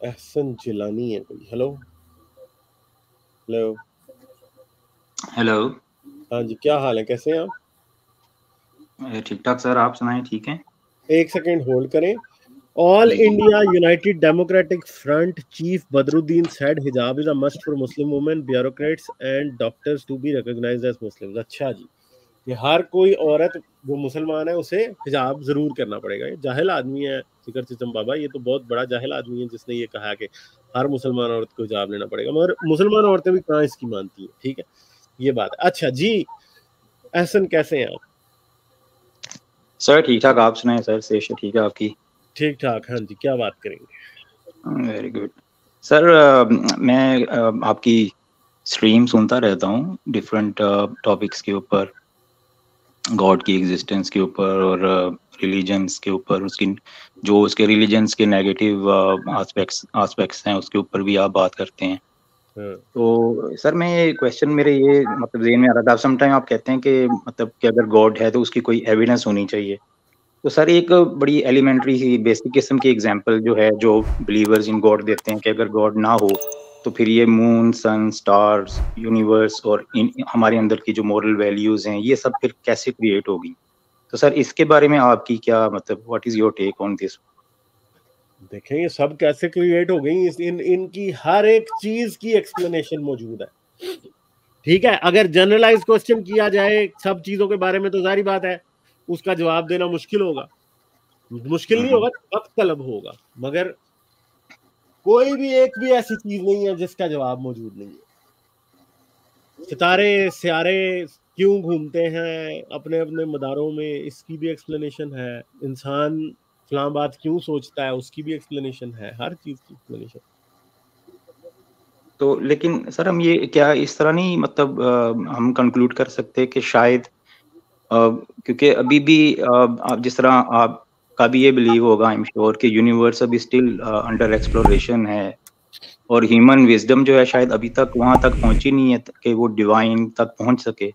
एहसन जिलानी है कोई। Hello hello. Hello. हाँ जी, क्या हाल है, कैसे हैं आप? ठीक ठाक सर, आप सुनाएं, ठीक हैं? एक सेकेंड होल्ड करें। ऑल जी जी। India united democratic front chief Badruddin said hijab is a must for Muslim women, bureaucrats and doctors to be recognized as Muslims। अच्छा जी, कि हर कोई औरत जो मुसलमान है उसे हिजाब जरूर करना पड़ेगा। ये जाहिल आदमी है फिकर सिस्टम बाबा, ये तो बहुत बड़ा जाहिल आदमी है जिसने ये कहा कि हर मुसलमान औरत को हिजाब लेना पड़ेगा। मगर मुसलमान औरतें भी कहाँ इसकी मानती हैं, ठीक है, ये बात है। अच्छा जी, एहसन कैसे हैं आप? सर ठीक ठाक, आप सुनाएं सर, सेशन ठीक है आपकी? ठीक ठाक, हाँ जी, क्या बात करेंगे? Very good sir. मैं आपकी स्ट्रीम सुनता रहता हूँ डिफरेंट टॉपिक्स के ऊपर, गॉड की एग्जिस्टेंस के ऊपर और रिलीजन्स के ऊपर, उसकी जो उसके रिलीजन्स के नेगेटिव एस्पेक्ट्स हैं उसके ऊपर भी आप बात करते हैं। हाँ। तो सर मैं ये क्वेश्चन मेरे ये मतलब जेहन में आ रहा था, समटाइम आप कहते हैं कि मतलब कि अगर गॉड है तो उसकी कोई एविडेंस होनी चाहिए। तो सर एक बड़ी एलिमेंट्री सी बेसिक किस्म की एग्जांपल जो है, जो बिलीवर्स इन गॉड देते हैं कि अगर गॉड ना हो तो फिर ये मून, सन, स्टार्स, यूनिवर्स और इन हमारे अंदर की जो मॉरल वैल्यूज हैं ये सब फिर कैसे क्रिएट होगी। तो सर इसके बारे में आपकी क्या मतलब, what is your take on this? देखें ये सब कैसे क्रिएट हो गई, इनकी हर एक चीज की एक्सप्लेनेशन मौजूद है। ठीक है, अगर जनरलाइज क्वेश्चन किया जाए सब चीजों के बारे में तो जारी बात है उसका जवाब देना मुश्किल होगा। मुश्किल नहीं होगा, वक्त तलब होगा। मगर कोई भी एक भी ऐसी चीज नहीं है जिसका जवाब मौजूद नहीं है। सितारे सियारे क्यों घूमते हैं अपने अपने मदारों में, इसकी भी एक्सप्लेनेशन है। इंसान फलां बात क्यों सोचता है, उसकी भी एक्सप्लेनेशन है। हर चीज की एक्सप्लेनेशन। तो लेकिन सर हम ये क्या इस तरह नहीं मतलब हम कंक्लूड कर सकते कि शायद क्योंकि अभी भी आप जिस तरह आपका भी ये बिलीव होगा आई एम श्योर कि यूनिवर्स अभी स्टिल अंडर एक्सप्लोरेशन है और ह्यूमन विजडम जो है शायद अभी तक वहां तक पहुंची नहीं है कि वो डिवाइन तक पहुंच सके।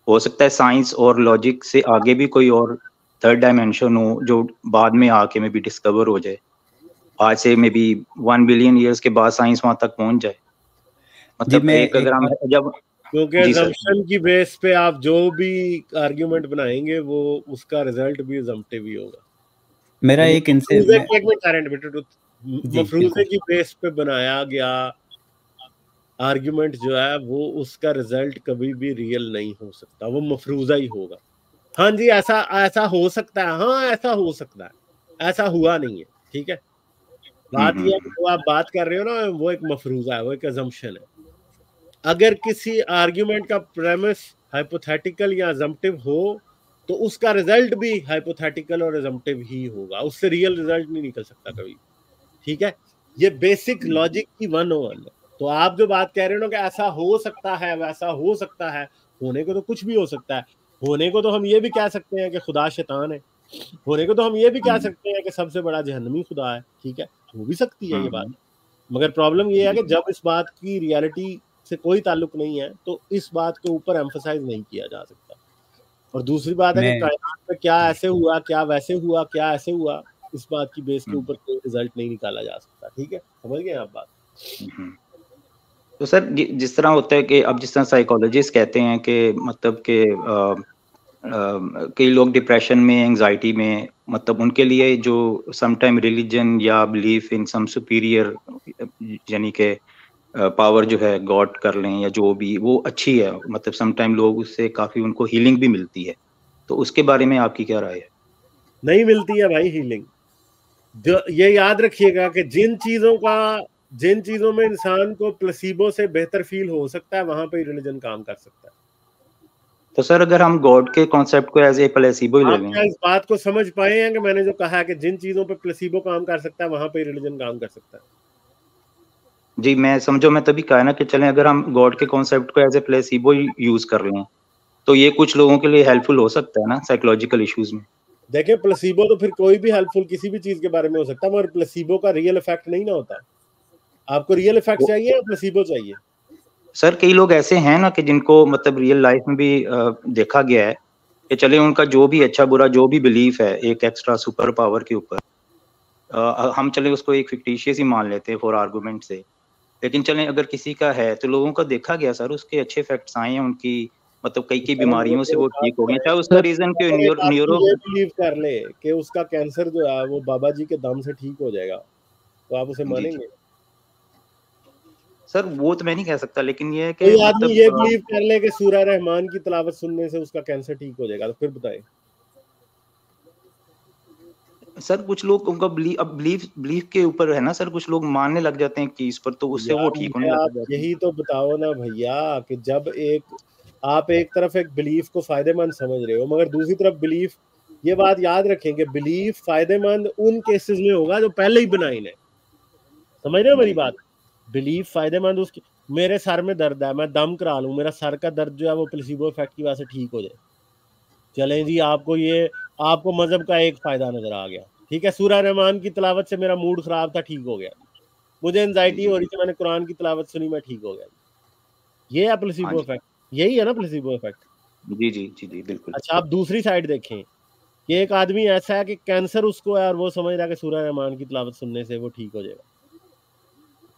हो सकता है साइंस और लॉजिक से आगे भी कोई और थर्ड डायमेंशन हो जो बाद में आके में भी डिस्कवर हो जाए। आज से मे बी 1 बिलियन ईयर्स के बाद साइंस वहां तक पहुंच जाए। जी मतलब मैं एक अगर एक हम बात जब क्योंकि जी सर। assumption की बेस पे आप जो भी आर्ग्यूमेंट बनाएंगे वो उसका रिजल्ट भी assumptive ही होगा। मेरा तो एक इनसे मफरूजे मैं की एक मिनट साइलेंट बेटे तो जी मफरूजे बिल्कुल की बेस पे बनाया गया आर्ग्यूमेंट जो है वो उसका रिजल्ट कभी भी रियल नहीं हो सकता, वो मफरूजा ही होगा। हाँ जी, ऐसा ऐसा हो सकता है, हाँ ऐसा हो सकता है, ऐसा हुआ नहीं है। ठीक है, बात यह है कि जो आप बात कर रहे हो ना वो एक मफरूजा है, वो एक अजम्पशन है। अगर किसी आर्ग्यूमेंट का प्रेमिस हाइपोथेटिकल या अजम्पटिव हो तो उसका रिजल्ट भी हाइपोथेटिकल और अजम्पटिव ही होगा, उससे रियल रिजल्ट नहीं निकल सकता कभी। ठीक है, ये बेसिक लॉजिक की 101 है। तो आप जो बात कह रहे हो ना कि ऐसा हो सकता है वैसा हो सकता है, होने को तो कुछ भी हो सकता है। होने को तो हम ये भी कह सकते हैं कि खुदा शैतान है, होने को तो हम ये भी कह सकते हैं कि सबसे बड़ा जहन्नमी खुदा है। ठीक है, हो भी सकती है ये बात। मगर प्रॉब्लम ये है कि जब इस बात की रियलिटी से कोई ताल्लुक नहीं है तो इस बात के ऊपर एम्फसाइज नहीं किया जा सकता। और दूसरी बात है कि मैं कायनात में क्या ऐसे हुआ, क्या वैसे हुआ, क्या ऐसे हुआ, इस बात की बेस के ऊपर कोई रिजल्ट नहीं निकाला जा सकता। ठीक है, समझ गए आप बात? तो सर जिस तरह होता है कि अब जिस तरह साइकोलॉजिस्ट कहते हैं कि मतलब कि कई लोग डिप्रेशन में, एंजाइटी में, मतलब उनके लिए जो समटाइम रिलीजन या बिलीफ इन सम सुपीरियर यानी कि पावर जो है गॉड कर लें या जो भी वो अच्छी है, मतलब समटाइम लोग उससे काफी उनको हीलिंग भी मिलती है। तो उसके बारे में आपकी क्या राय है? नहीं मिलती है भाई हीलिंग। ये याद रखिएगा कि जिन चीजों में इंसान को प्लेसिबो से बेहतर फील हो सकता है वहां पे रिलीजन काम कर सकता है। तो सर अगर हम गॉड के कॉन्सेप्ट को एज ए प्लेसिबो ही ले आप लें। क्या इस बात को समझ पाए हैं कि मैंने जो कहा है कि जिन चीजों पे प्लेसिबो काम कर सकता है वहां पे रिलीजन काम कर सकता है? जी मैं समझो, मैं तभी कहा ना कि चलें अगर हम गॉड के कॉन्सेप्ट को एज ए प्लेसिबो यूज कर रहे हैं तो ये कुछ लोगों के लिए हेल्पफुल हो सकता है ना साइकोलॉजिकल इश्यूज में। देखिए, प्लेसिबो तो फिर कोई भी हेल्पफुल किसी भी चीज के बारे में हो सकता है, मगर प्लेसिबो का रियल इफेक्ट नहीं ना होता। आपको रियल इफेक्ट वो चाहिए या प्लेसिबो चाहिए? सर कई लोग ऐसे हैं ना कि जिनको मतलब रियल लाइफ में भी देखा गया है कि चले उनका जो भी अच्छा बुरा जो भी बिलीफ है एक एक्स्ट्रा सुपर पावर के ऊपर, हम चले उसको एक फिक्टिशियस ही मान लेते हैं फॉर आर्गुमेंट से, लेकिन चलें अगर किसी का है तो लोगों का देखा गया सर उसके अच्छे इफेक्ट्स आए हैं उनकी, मतलब कई बीमारियों से वो ठीक हो गए, चाहे उसका रीजन के एक आदमी न्यूरो ये बिलीव कर ले कि उसका कैंसर जो है वो बाबा जी के दम से ठीक हो जाएगा, तो आप उसे मानेंगे? सर वो तो मैं नहीं कह सकता, लेकिन ये है कि कोई आदमी ये बिलीव कर ले कि सूरह रहमान की तिलावत सुनने से उसका कैंसर ठीक हो जाएगा, तो फिर बताएं। सर कुछ लोग उनका बिलीफ के ऊपर है ना सर, कुछ लोग मानने लग जाते हैं कि इस पर, तो उससे वो ठीक होने लग जाते हैं। यही तो बताओ ना भैया कि जब आप एक तरफ एक बिलीफ को फायदेमंद समझ रहे हो, मगर दूसरी तरफ बिलीफ, ये बात याद रखेंगे, बिलीफ फायदेमंद उन केसेस में होगा जो पहले ही बिनाइन है। समझ रहे हो मेरी बात? बिलीफ फायदेमंद उसकी, मेरे सर में दर्द है, मैं दम करा लूं, मेरा सर का दर्द जो है वो प्लेसिबो इफेक्ट की वजह से ठीक हो जाए। चलें जी, आपको मजहब का एक फायदा नजर आ गया, ठीक है, सूरह रहमान की तिलावत से मेरा मूड खराब था, ठीक हो गया। मुझे एंजाइटी हो रही थी, मैंने कुरान की तिलावत सुनी, मैं ठीक हो गया। ये है प्लेसिबो इफेक्ट, यही है ना प्लेसिबो इफेक्ट? जी जी जी जी बिल्कुल। अच्छा, आप दूसरी साइड देखें कि एक आदमी ऐसा है कि कैंसर उसको है और वो समझ रहा है कि सूरह रहमान की तिलावत सुनने से वो ठीक हो जाएगा।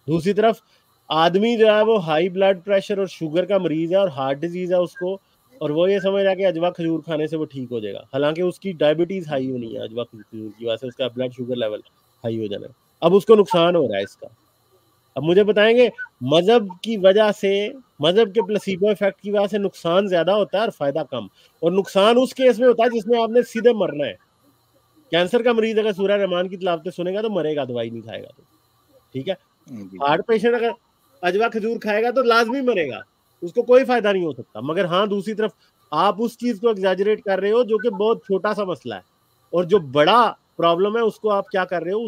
दूसरी तरफ आदमी जो है वो हाई ब्लड प्रेशर और शुगर का मरीज है और हार्ट डिजीज है उसको, और वो ये समझ रहा है कि अजवा खजूर खाने से वो ठीक हो जाएगा, हालांकि उसकी डायबिटीज हाई होनी है, अजवा खजूर की वजह से उसका ब्लड शुगर लेवल हाई हो जाना है। अब उसको नुकसान हो रहा है इसका। अब मुझे बताएंगे, मजहब की वजह से, मजहब के प्लेसिबो इफेक्ट की वजह से नुकसान ज्यादा होता है और फायदा कम, और नुकसान उस केस में होता है जिसमें आपने सीधे मरना है। कैंसर का मरीज अगर सूरह रहमान की तिलावत सुनेगा तो मरेगा, दवाई नहीं खाएगा तो, ठीक है। हार्ट पेशेंट अगर अजवा खजूर खाएगा तो लाजमी मरेगा, उसको कोई फायदा नहीं हो सकता। मगर हाँ, दूसरी तरफ आप उस चीज को एग्जैजरेट कर रहे हो जो कि बहुत छोटा सा मसला है, और जो बड़ा प्रॉब्लम है उसको आप क्या कर रहे हो,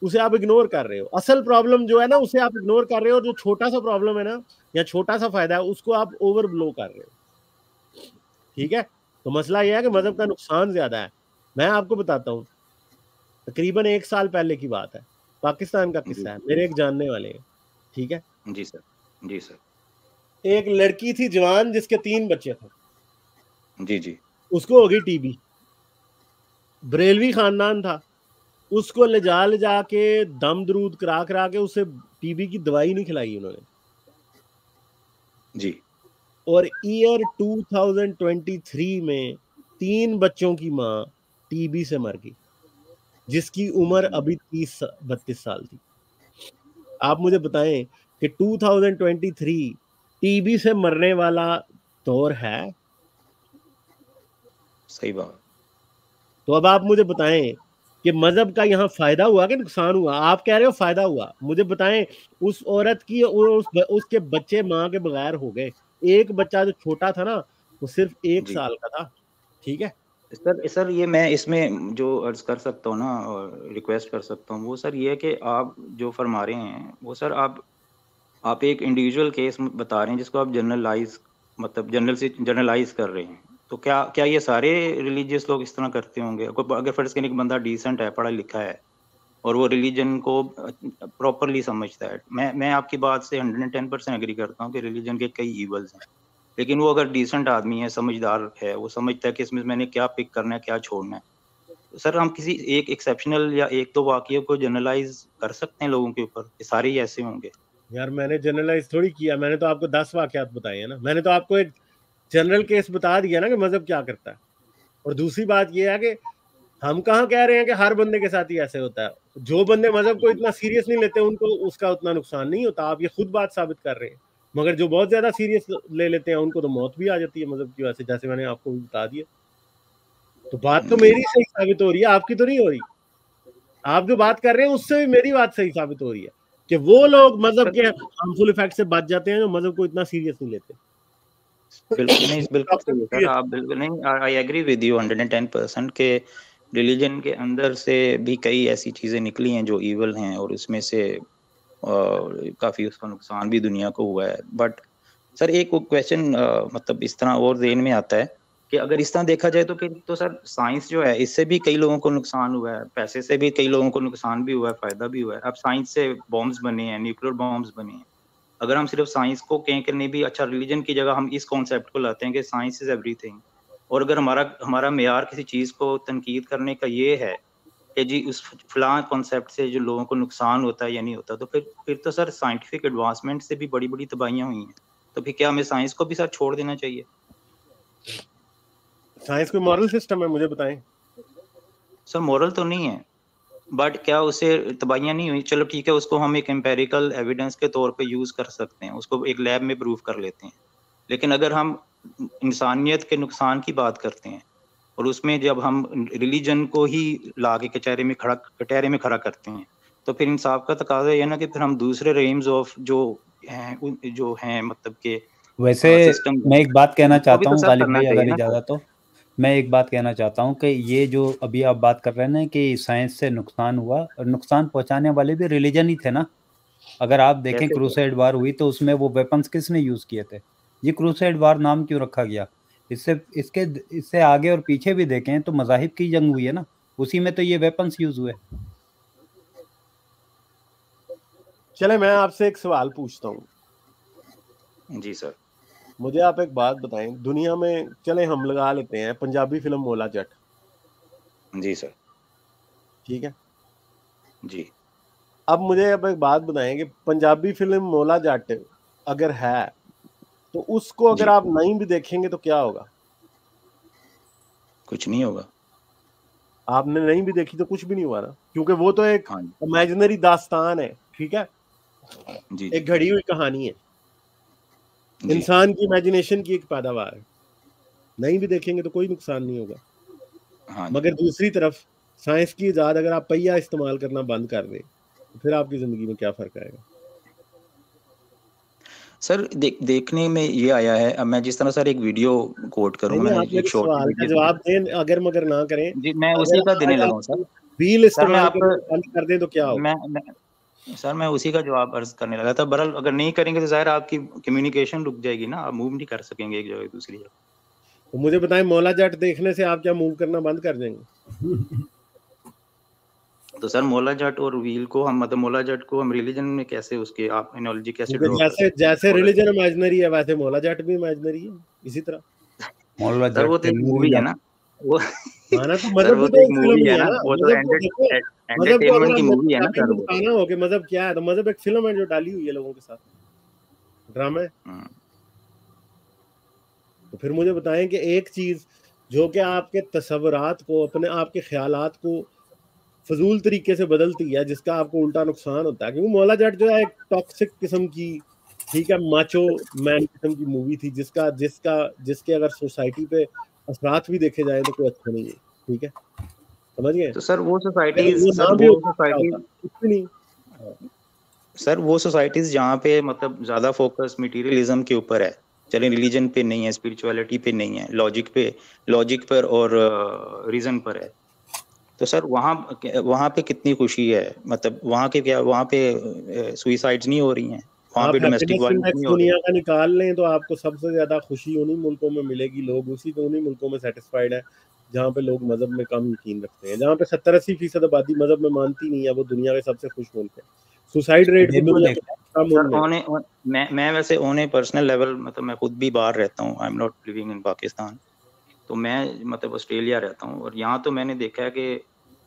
उसे आप इग्नोर कर रहे हो। असल प्रॉब्लम जो है ना उसे आप इग्नोर कर रहे हो, और जो छोटा सा प्रॉब्लम है ना या छोटा सा फायदा है उसको आप ओवर ब्लो कर रहे हो, ठीक है। तो मसला यह है कि मजहब का नुकसान ज्यादा है। मैं आपको बताता हूँ, तकरीबन 1 साल पहले की बात है, पाकिस्तान का किस्सा है, मेरे एक जानने वाले हैं, ठीक है। जी सर, जी सर। एक लड़की थी जवान जिसके 3 बच्चे थे, जी जी। उसको हो गई टीबी, बरेलवी खानदान था, उसको ले जा के दम दरूद करा के उसे टीबी की दवाई नहीं खिलाई उन्होंने जी। और ईयर 2023 में 3 बच्चों की मां टीबी से मर गई, जिसकी उम्र अभी 30-32 साल थी। आप मुझे बताएं कि 2023 टीबी से मरने वाला दौर है? सही बात। तो अब आप मुझे बताएं कि मजहब का यहाँ फायदा हुआ कि नुकसान हुआ? आप कह रहे हो फायदा हुआ, मुझे बताएं उस औरत की और उसके बच्चे माँ के बगैर हो गए। एक बच्चा जो छोटा था ना वो सिर्फ 1 साल का था, ठीक है। सर ये मैं इसमें जो अर्ज कर सकता हूँ ना और रिक्वेस्ट कर सकता हूँ वो सर ये है कि आप जो फरमा रहे हैं वो सर आप एक इंडिविजुअल केस बता रहे हैं जिसको आप जनरलाइज, मतलब जनरलाइज कर रहे हैं। तो क्या ये सारे रिलीजियस लोग इस तरह करते होंगे? अगर फर्ज करें एक बंदा डिसेंट है, पढ़ा लिखा है और वो रिलीजन को प्रॉपरली समझता है, मैं आपकी बात से 110% एग्री करता हूँ कि रिलीजन के कई ईवल्स हैं, लेकिन वो अगर डिसेंट आदमी है, समझदार है, वो समझता है कि इसमें मैंने क्या पिक करना है, क्या छोड़ना है। तो सर हम किसी एक एक्सेप्शनल या 1-2 वाकये को जनरलाइज कर सकते हैं लोगों के ऊपर, सारे ही ऐसे होंगे? यार मैंने जनरलाइज थोड़ी किया, मैंने तो आपको 10 वाकयात बताए हैं ना, मैंने तो आपको एक जनरल केस बता दिया ना कि मजहब क्या करता है। और दूसरी बात यह है कि हम कहाँ कह रहे हैं कि हर बंदे के साथ ही ऐसे होता है। जो बंदे मजहब को इतना सीरियस नहीं लेते उनको उसका उतना नुकसान नहीं होता, आप ये खुद बात साबित कर रहे हैं। मगर जो बहुत ज्यादा सीरियस ले लेते हैं उनको तो मौत भी आ जाती है मजहब की वजह से, जैसे मैंने आपको भी बता दिया। तो बात तो मेरी सही साबित हो रही है, आपकी तो नहीं हो रही। आप जो बात कर रहे हैं उससे भी मेरी बात सही साबित हो रही है कि वो लोग मजहब के हार्मफुल इफेक्ट से बच जाते हैं जो मजहब को इतना सीरियस नहीं लेते। बिल्कुल नहीं, बिल्कुल सही है सर, आप बिल्कुल नहीं, आई एग्री विद यू 110% के रिलीजन के अंदर से भी कई ऐसी चीजें निकली हैं जो ईवल हैं और उसमें से काफी उसका नुकसान भी दुनिया को हुआ है। बट सर एक क्वेश्चन मतलब इस तरह और ज़हन में आता है कि अगर इस तरह देखा जाए तो फिर तो सर साइंस जो है इससे भी कई लोगों को नुकसान हुआ है, पैसे से भी कई लोगों को नुकसान भी हुआ है, फायदा भी हुआ है। अब साइंस से बॉम्ब्स बने हैं, न्यूक्लियर बॉम्ब्स बने हैं। अगर हम सिर्फ साइंस को कहें कि नहीं भी अच्छा, रिलीजन की जगह हम इस कॉन्सेप्ट को लाते हैं कि साइंस इज एवरीथिंग, और अगर हमारा मेयार किसी चीज को तनकीद करने का ये है कि जी उस फलां कॉन्सेप्ट से जो लोगों को नुकसान होता है या नहीं होता, तो फिर तो सर साइंटिफिक एडवांसमेंट से भी बड़ी-बड़ी तबाहियाँ हुई हैं। तो फिर क्या हमें साइंस को भी सर छोड़ देना चाहिए? साइंस कोई मॉरल सिस्टम है, मुझे बताएं। सर मॉरल तो नहीं है, बट क्या उससे तबाहियाँ नहीं हुई? चलो ठीक है, उसको हम एक एम्पिरिकल एविडेंस के तौर पे यूज़ कर सकते हैं, उसको एक लैब में प्रूव कर लेते हैं। लेकिन अगर हम इंसानियत के नुकसान की बात करते हैं और उसमें जब हम रिलीजन को ही लाके कटहरे में खड़ा करते हैं, तो फिर इंसाफ का तकाजा ये है ना कि फिर हम दूसरे रेम्स ऑफ जो हैं मतलब के वैसे सिस्टम मैं एक बात कहना उसको भी चाहता तो हूँ सर गालिब करना भाई, चाहिए अगर ना सर। इजाज़त हो। मैं एक बात कहना चाहता हूँ कि ये जो अभी आप बात कर रहे हैं ना कि साइंस से नुकसान हुआ, और नुकसान पहुंचाने वाले भी रिलीजन ही थे ना। अगर आप देखें कैसे सर? क्रूसेड वार हुई तो उसमें वो वेपन्स किसने यूज़ किए थे? ये क्रूसेड वार नाम क्यों रखा गया? इससे आगे और पीछे भी देखें तो मज़ाहिब की जंग हुई है ना, उसी में तो ये वेपन्स यूज़ हुए। चले मैं आपसे एक सवाल पूछता हूँ। जी सर। मुझे आप एक बात बताएं, दुनिया में चले हम लगा लेते हैं पंजाबी फिल्म मौला जट, जी सर। ठीक है। जी। अब मुझे अब एक बात बताएं कि पंजाबी फिल्म मौला जट अगर है तो उसको अगर जी। आप नहीं भी देखेंगे तो क्या होगा? कुछ नहीं होगा। आपने नहीं भी देखी तो कुछ भी नहीं हुआ ना, क्योंकि वो तो एक हाँ इमेजिनरी दास्तान है, ठीक है, जी। एक घड़ी हुई कहानी है, जी। इंसान की इमेजिनेशन की एक पैदावार है। नहीं भी देखेंगे तो कोई नुकसान नहीं होगा। हाँ जी। मगर दूसरी तरफ साइंस की इजाद अगर आप पहिया इस्तेमाल करना बंद कर दें तो फिर आपकी जिंदगी में क्या फर्क आएगा? सर देखने में ये आया है, अब मैं जिस तरह सर एक वीडियो कोट करूँ, नहीं, मैंने आप मेरे एक शॉर्ट सवाल का वीडियो। जवाब दें, अगर मगर ना करें। जी मैं उसी अगर का देने आज लगा आप हूँ सर। व्हील सर मैं इस्तेमाल आप करना बंद कर दें तो क्या होगा? सर मैं उसी का जवाब अर्ज करने लगा था। बहरहाल अगर नहीं करेंगे तो ज़ाहिर आपकी कम्युनिकेशन रुक जाएगी ना, आप मूव नहीं कर सकेंगे एक जगह दूसरी जगह। तो मुझे बताएं, मौला जट देखने से आप क्या मूव करना बंद कर देंगे? तो सर मौला जट और व्हील को हम मतलब मौला जट को हम रिलीजन में कैसे उसके आप एनालॉजी कैसे क्योंकि ड्रॉ कर जैसे सकते जैसे हैं? रिलीजन इमेजिनरी है वैसे मौला जट भी इमेजिनरी है, इसी तरह। मौला सर वो जट तो एक मूवी है ना वो हाँ ना, तो सर मजहब वो भी तो तो एक एक फिल्म मूवी ही है है ना, ना। वो तो मजहब को देखो, मजहब को अगर एंटरटेनमेंट आप की मूवी है ना मोटा सर में वो। बताना हो कि मजहब क्या है, तो मजहब एक फिल्म है जो डाली हुई है लोगों के साथ, ड्रामा है। तो फिर मुझे बताएं कि एक चीज जो कि आपके तसव्वुरात को, अपने आपके ख्यालात को फजूल तरीके से बदलती है, जिसका आपको उल्टा नुकसान होता है, क्योंकि मौला जट जो है एक टॉक्सिक किस्म की, ठीक है, माचो मैन किस्म की मूवी थी, जिसका जिसका जिसके अगर सोसाइटी पे असरात भी देखे जाए तो कोई अच्छा नहीं है, ठीक है, समझ गए? तो सर वो अगर सोसाइटीज वो सर ना भी वो होता तो क्या सोसाइटीज होता? कुछ भी नहीं। सर वो सोसाइटीज जहाँ पे मतलब ज्यादा फोकस मटेरियलिज्म के ऊपर है, चले रिलीजन पे नहीं है, स्पिरिचुअलिटी पे नहीं है, लॉजिक पर और रीजन पर है, तो सर वहाँ पे कितनी खुशी है? मतलब वहाँ के क्या, वहाँ पे सुइसाइड्स नहीं हो रही हैं, वहाँ आप पे डोमेस्टिक हैप्पीनेस वायलेंस इंडेक्स नहीं हो रही? दुनिया का निकाल लें तो आपको सबसे ज्यादा खुशी उन्हीं मुल्कों में मिलेगी। लोग उन्हीं मुल्कों में सेटिस्फाइड है जहाँ पे लोग मजहब में कम यकीन रखते हैं। जहाँ पे 70-80% आबादी मजहब में मानती नहीं है, वो दुनिया के सबसे खुश मुल्क है। सुसाइड रेट भी देखो दुनिया देखो में कम सर उनमें। मैं वैसे ऑन ए पर्सनल लेवल मतलब मैं खुद भी बाहर रहता हूँ, I am not living in Pakistan, तो मैं मतलब ऑस्ट्रेलिया रहता हूँ, और यहाँ तो मैंने देखा है कि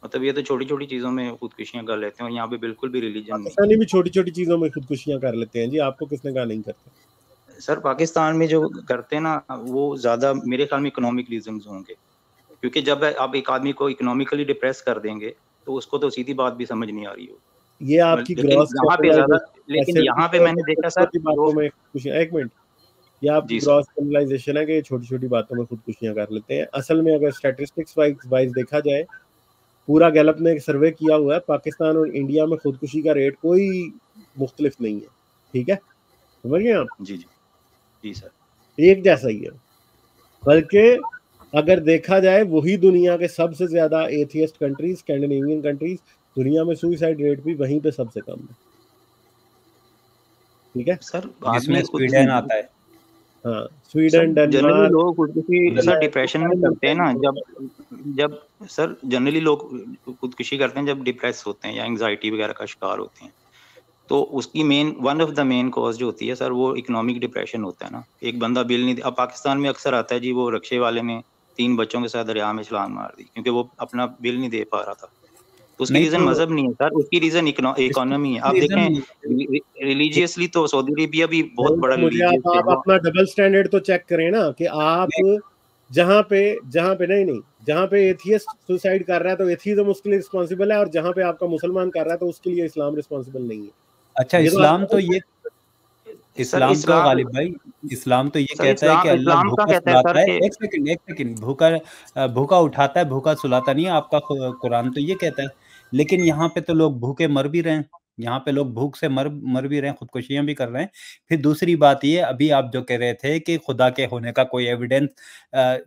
मतलब ये तो छोटी छोटी चीज़ों में खुदकुशियाँ कर लेते हैं और यहाँ पे बिल्कुल भी रिलीजन नहीं पाकिस्तानी भी छोटी छोटी चीजों में खुदकुशियां कर लेते हैं जी, आपको किसने कहा नहीं करते? है। सर पाकिस्तान में जो करते हैं ना वो ज़्यादा मेरे ख्याल में इकोनॉमिक रीजंस होंगे, क्योंकि जब आप एक आदमी को इकोनॉमिकली डिप्रेस कर देंगे तो उसको तो सीधी बात भी समझ नहीं आ रही हो। ये आपकी लेकिन ग्रॉस यहाँ पे ज़्यादा, कैपिटलाइजेशन लेकिन ऐसे यहाँ पे मैंने देखा सर छोटी बातों लोग। में खुदकुशियां, एक मिनट, ये आपकी जी सर। ग्रॉस कैपिटलाइजेशन है कि छोटी छोटी बातों में खुदकुशियां कर लेते हैं। असल में अगर स्टैटिस्टिक्स वाइज देखा जाए, पूरा गैलप ने एक सर्वे किया हुआ है, पाकिस्तान और इंडिया में खुदकुशी का रेट कोई मुख्तलिफ नहीं है, ठीक है, समझ गए आप? जी जी। जी सर। एक जैसा ही है, बल्कि अगर देखा जाए वही दुनिया के सबसे ज्यादा एथियस्ट कंट्रीज, स्कैंडिनेवियन कंट्रीज, दुनिया में सुसाइड रेट भी वहीं पे सबसे कम है, ठीक है। सर जिसमें आदमी स्वीडन आता है। हाँ, सर स्वीडन, जनरली डेनमार्क, लोग खुदकुशी सर डिप्रेशन में करते हैं ना, जब जब सर जनरली लोग खुदकुशी करते हैं जब डिप्रेस होते हैं या एंग्जाइटी वगैरह का शिकार होते हैं, तो उसकी one of the main cause जो होती है सर वो इकोनॉमिक डिप्रेशन होता है ना। एक बंदा बिल नहीं, अब पाकिस्तान में अक्सर आता है जी वो रिक्शे वाले ने 3 बच्चों के साथ दरिया में छलांग मार दी क्योंकि वो अपना बिल नहीं दे पा रहा था। उसकी रीजन मजहब नहीं है सर, उसकी रीजन इकोनॉमी है। आप देखें रिलीजियसली तो सऊदी अरेबिया भी बहुत बड़ा रिलीजियस है। आप अपना डबल स्टैंडर्ड तो चेक करें ना कि आप जहाँ पे नहीं जहाँ पे एथियस्ट सुसाइड कर रहा है तो एथिज्म उसके लिए रिस्पॉन्सिबल है, और जहाँ पे आपका मुसलमान कर रहा है तो उसके लिए इस्लाम रिस्पॉन्सिबल नहीं है। अच्छा, इस्लाम तो ये इस्लाम तो गालिब भाई, इस्लाम तो ये कहता है कि अल्लाह भूखा सुलाता है। एक सेकंड, भूखा उठाता है, भूखा सुलाता नहीं है। आपका कुरान तो ये कहता है, लेकिन यहाँ पे तो लोग भूखे मर भी रहे हैं, यहाँ पे लोग भूख से मर भी रहे हैं, खुदकुशियां भी कर रहे हैं। फिर दूसरी बात ये, अभी आप जो कह रहे थे कि खुदा के होने का कोई एविडेंस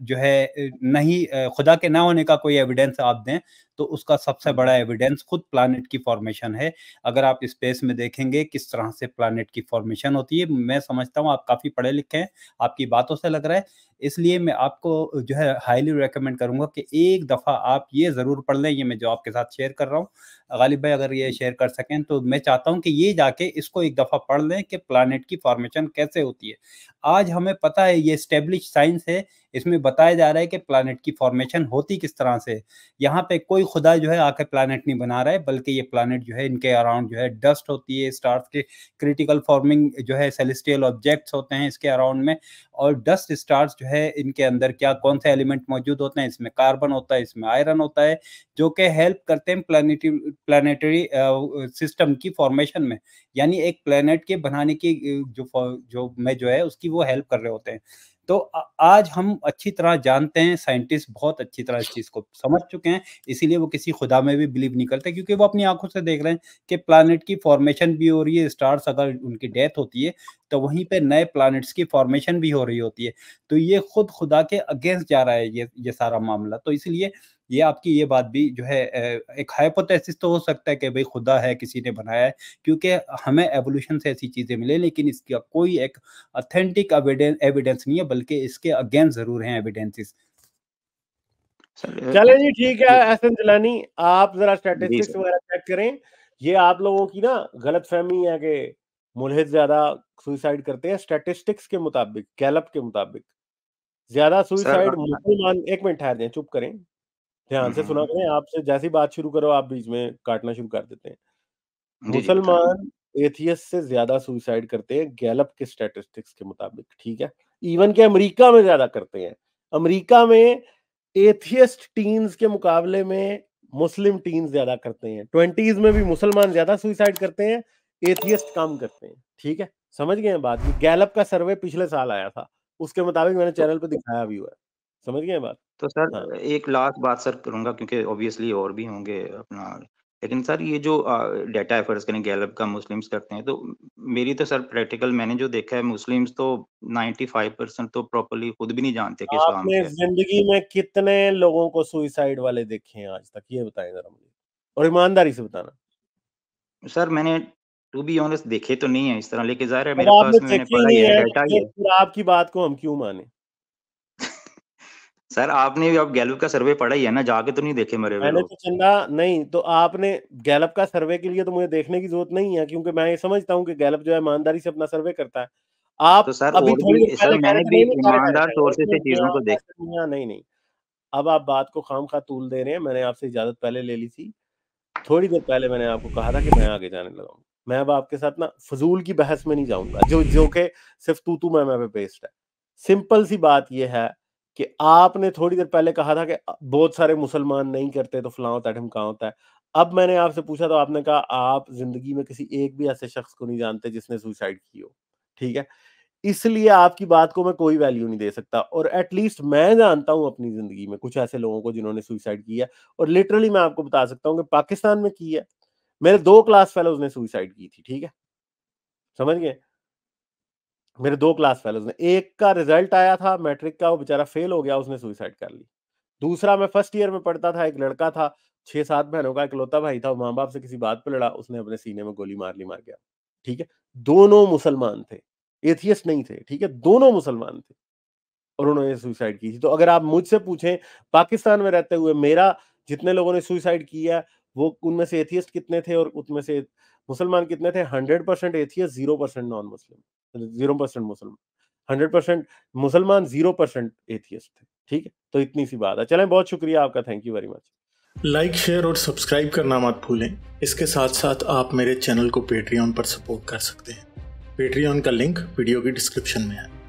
जो है नहीं, खुदा के ना होने का कोई एविडेंस आप दें, तो उसका सबसे बड़ा एविडेंस खुद प्लैनेट की फॉर्मेशन है। अगर आप स्पेस में देखेंगे किस तरह से प्लैनेट की फॉर्मेशन होती है, मैं समझता हूँ आप काफ़ी पढ़े लिखे हैं, आपकी बातों से लग रहा है, इसलिए मैं आपको जो है हाईली रेकमेंड करूँगा कि एक दफ़ा आप ये ज़रूर पढ़ लें, ये मैं जो आपके साथ शेयर कर रहा हूँ। गालिब भाई अगर ये शेयर कर सकें तो मैं चाहता हूँ कि ये जाके इसको एक दफ़ा पढ़ लें कि प्लैनेट की फॉर्मेशन कैसे होती है। आज हमें पता है, ये एस्टेब्लिश साइंस है, इसमें बताया जा रहा है कि प्लैनेट की फॉर्मेशन होती किस तरह से। यहाँ पे कोई खुदा जो है आके प्लैनेट नहीं बना रहा है, बल्कि ये प्लैनेट जो है इनके अराउंड जो है डस्ट होती है, स्टार्स के क्रिटिकल फॉर्मिंग जो है सेलेस्टियल ऑब्जेक्ट्स होते हैं इसके अराउंड में, और डस्ट स्टार्स जो है इनके अंदर क्या कौन से एलिमेंट मौजूद होते हैं, इसमें कार्बन होता है, इसमें आयरन होता है, जो कि हेल्प करते हैं प्लानिटरी सिस्टम की फॉर्मेशन में, यानी एक प्लेनेट के बनाने की जो है उसकी वो हेल्प कर रहे होते हैं। तो आज हम अच्छी तरह जानते हैं, साइंटिस्ट बहुत अच्छी तरह इस चीज को समझ चुके हैं, इसीलिए वो किसी खुदा में भी बिलीव नहीं करते, क्योंकि वो अपनी आंखों से देख रहे हैं कि प्लैनेट की फॉर्मेशन भी हो रही है, स्टार्स अगर उनकी डेथ होती है तो वहीं पे नए प्लैनेट्स की फॉर्मेशन भी हो रही होती है। तो ये खुद खुदा के अगेंस्ट जा रहा है ये सारा मामला। तो इसलिए ये आपकी ये बात भी जो है एक हाइपोथेसिस तो हो सकता है कि भाई खुदा है, किसी ने बनाया है, क्योंकि हमें एवोल्यूशन से ऐसी चीजें मिले, लेकिन इसका कोई एक ऑथेंटिक एविडेंस नहीं है, बल्कि इसके अगेंस्ट जरूर हैं एविडेंसेस। चले जी, ठीक है एहसन जिलानी, आप जरा स्टैटिस्टिक्स वगैरह चेक करें। ये आप लोगों की ना गलतफहमी है कि मुल्हिद ज्यादा सुसाइड करते हैं। स्टैटिस्टिक्स के मुताबिक, गैलप के मुताबिक ज्यादा सुसाइड मुसलमान, एक मिनट ठहर जाएं, चुप करें, ध्यान से सुना करें। आपसे जैसी बात शुरू करो आप बीच में काटना शुरू कर देते हैं। मुसलमान एथियस्ट से ज्यादा सुसाइड करते हैं गैलप के स्टैटिस्टिक्स के मुताबिक, ठीक है। इवन के अमेरिका में ज्यादा करते हैं। अमेरिका में एथियस्ट टीन्स के मुकाबले में मुस्लिम टीन्स ज्यादा करते हैं। 20s में भी मुसलमान ज्यादा सुसाइड करते हैं, एथियस्ट कम करते हैं, ठीक है। समझ गए बात? गैलप का सर्वे पिछले साल आया था, उसके मुताबिक मैंने चैनल पे दिखाया भी हुआ है। समझ गए बात? तो सर एक लास्ट बात सर करूंगा, क्योंकि ऑब्वियसली और भी होंगे अपना, लेकिन सर ये जो डेटा एफर्ट्स करें गैलप का मुस्लिम्स करते हैं, तो मेरी तो सर प्रैक्टिकल मैंने जो देखा है, मुस्लिम्स तो 95% तो प्रॉपर्ली खुद भी नहीं जानते कि इस्लाम आपने जिंदगी में कितने लोगों को सुसाइड वाले देखे हैं आज तक, ये बताएं जरा मुझे, और ईमानदारी से बताना। सर मैंने टू बी ऑनेस्ट देखे तो नहीं है इस तरह, लेकिन जाहिर है मेरे पास में मैंने पढ़ा ही है, डेटा ही है। फिर आपकी बात को हम क्यों माने? सर आपने भी अब गैलप का सर्वे पढ़ा ही है ना, जाके तो नहीं देखे मरे हुए मैंने लोग? तो चंदा नहीं, तो आपने गैलप का सर्वे के लिए तो मुझे देखने की जरूरत नहीं है, क्योंकि मैं ये समझता हूँ कि गैलप जो है ईमानदारी से अपना सर्वे करता है। आप तो सर अभी थोड़ी देर पहले मैंने भी ईमानदार सोर्सेज से चीजों को देख, नहीं, अब आप बात को खामखा तूल दे रहे हैं। मैंने आपसे इजाजत पहले ले ली थी, थोड़ी देर पहले मैंने आपको कहा था कि मैं आगे जाने लगा हूँ। मैं अब आपके साथ ना फजूल की बहस में नहीं जाऊंगा, जो कि सिर्फ तू मैं पे बेस्ड है। सिंपल सी बात यह है कि आपने थोड़ी देर पहले कहा था कि बहुत सारे मुसलमान नहीं करते, तो फलां होता है ढमका होता है। अब मैंने आपसे पूछा तो आपने कहा आप जिंदगी में किसी एक भी ऐसे शख्स को नहीं जानते जिसने सुसाइड की हो, ठीक है। इसलिए आपकी बात को मैं कोई वैल्यू नहीं दे सकता, और एटलीस्ट मैं जानता हूं अपनी जिंदगी में कुछ ऐसे लोगों को जिन्होंने सुसाइड किया, और लिटरली मैं आपको बता सकता हूं कि पाकिस्तान में की है। मेरे 2 क्लास फेलोज ने सुसाइड की थी, ठीक है, समझ गए। मेरे 2 क्लास फेलोज ने, एक का रिजल्ट आया था मैट्रिक का, वो बेचारा फेल हो गया, उसने सुसाइड कर ली। दूसरा, मैं फर्स्ट ईयर में पढ़ता था, एक लड़का था, 6-7 बहनों का इकलौता भाई था, माँ बाप से किसी बात पे लड़ा, उसने अपने सीने में गोली मार ली, मार गया, ठीक है। दोनों मुसलमान थे, एथियस्ट नहीं थे, ठीक है, दोनों मुसलमान थे, और उन्होंने सुसाइड की थी। तो अगर आप मुझसे पूछें पाकिस्तान में रहते हुए मेरा जितने लोगों ने सुसाइड किया, वो उनमें से एथियस्ट कितने थे और उनमें से मुसलमान कितने थे? 100% एथियस्ट, 0% नॉन मुस्लिम, 0% मुसलमान, 100% मुसलमान, 0% एथियस्ट थे, ठीक है। तो इतनी सी बात है। चलें, बहुत शुक्रिया आपका, thank you very much. Like, share और सब्सक्राइब करना मत भूलें। इसके साथ साथ आप मेरे चैनल को पेट्रियन पर सपोर्ट कर सकते हैं। पेट्रियन का लिंक वीडियो की डिस्क्रिप्शन में है।